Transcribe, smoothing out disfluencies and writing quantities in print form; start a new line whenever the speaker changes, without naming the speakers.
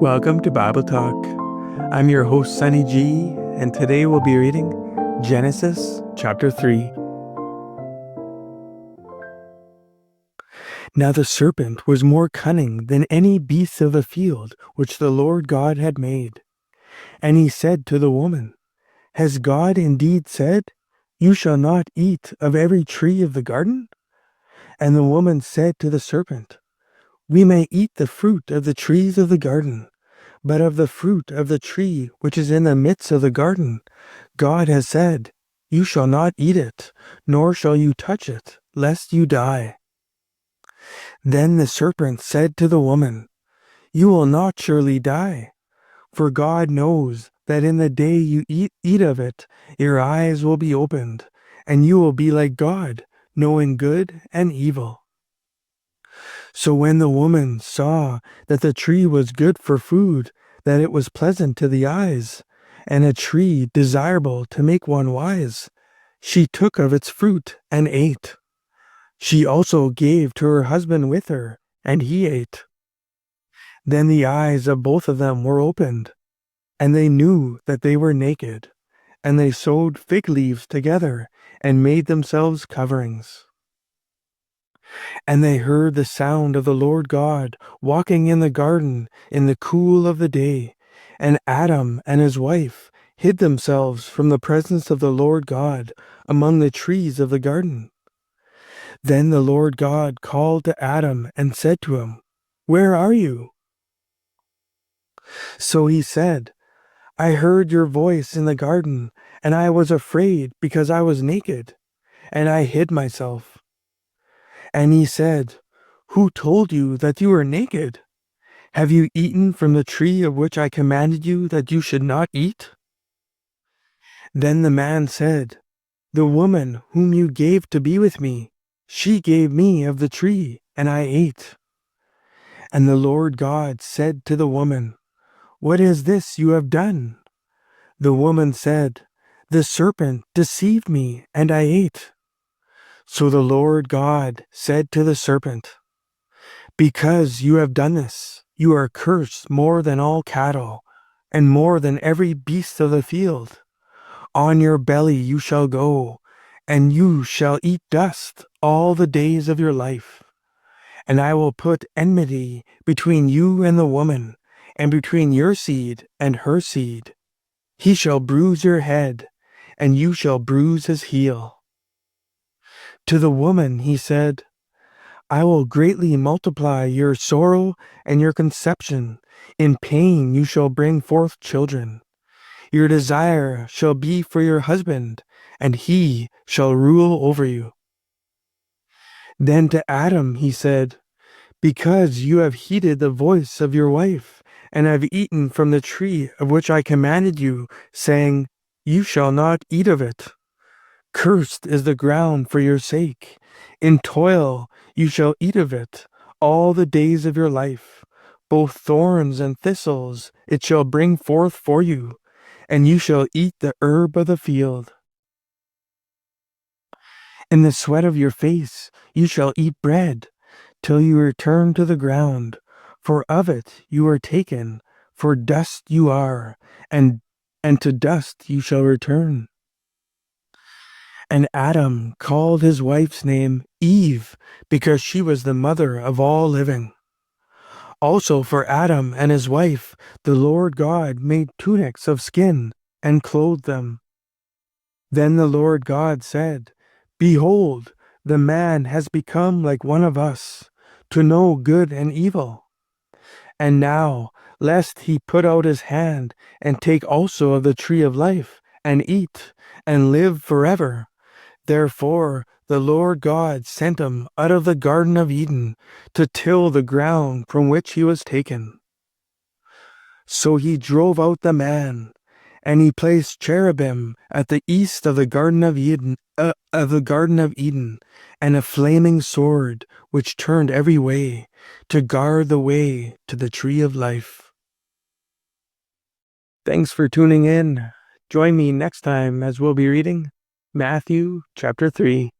Welcome to Bible Talk. I'm your host, Sonny G, and today we'll be reading Genesis chapter 3. Now the serpent was more cunning than any beast of the field which the Lord God had made. And he said to the woman, Has God indeed said, You shall not eat of every tree of the garden? And the woman said to the serpent, We may eat the fruit of the trees of the garden. But of the fruit of the tree which is in the midst of the garden, God has said, You shall not eat it, nor shall you touch it, lest you die. Then the serpent said to the woman, You will not surely die, for God knows that in the day you eat of it, your eyes will be opened, and you will be like God, knowing good and evil. So when the woman saw that the tree was good for food, that it was pleasant to the eyes, and a tree desirable to make one wise, she took of its fruit and ate. She also gave to her husband with her, and he ate. Then the eyes of both of them were opened, and they knew that they were naked, and they sewed fig leaves together and made themselves coverings. And they heard the sound of the Lord God walking in the garden in the cool of the day. And Adam and his wife hid themselves from the presence of the Lord God among the trees of the garden. Then the Lord God called to Adam and said to him, Where are you? So he said, I heard your voice in the garden, and I was afraid because I was naked, and I hid myself. And he said, Who told you that you were naked? Have you eaten from the tree of which I commanded you that you should not eat? Then the man said, The woman whom you gave to be with me, she gave me of the tree, and I ate. And the Lord God said to the woman, What is this you have done? The woman said, The serpent deceived me, and I ate. So the Lord God said to the serpent, Because you have done this, you are cursed more than all cattle, and more than every beast of the field. On your belly you shall go, and you shall eat dust all the days of your life. And I will put enmity between you and the woman, and between your seed and her seed. He shall bruise your head, and you shall bruise his heel. To the woman he said, I will greatly multiply your sorrow and your conception. In pain you shall bring forth children. Your desire shall be for your husband, and he shall rule over you. Then to Adam he said, Because you have heeded the voice of your wife, and have eaten from the tree of which I commanded you, saying, You shall not eat of it. Cursed is the ground for your sake. In toil you shall eat of it all the days of your life. Both thorns and thistles it shall bring forth for you, and you shall eat the herb of the field. In the sweat of your face you shall eat bread, till you return to the ground. For of it you are taken, for dust you are, and to dust you shall return. And Adam called his wife's name Eve, because she was the mother of all living. Also for Adam and his wife, the Lord God made tunics of skin and clothed them. Then the Lord God said, Behold, the man has become like one of us, to know good and evil. And now, lest he put out his hand and take also of the tree of life, and eat, and live forever. Therefore the Lord God sent him out of the Garden of Eden to till the ground from which he was taken. So he drove out the man, and he placed cherubim at the east of the Garden of Eden, and a flaming sword which turned every way to guard the way to the tree of life. Thanks for tuning in. Join me next time as we'll be reading Matthew chapter 3.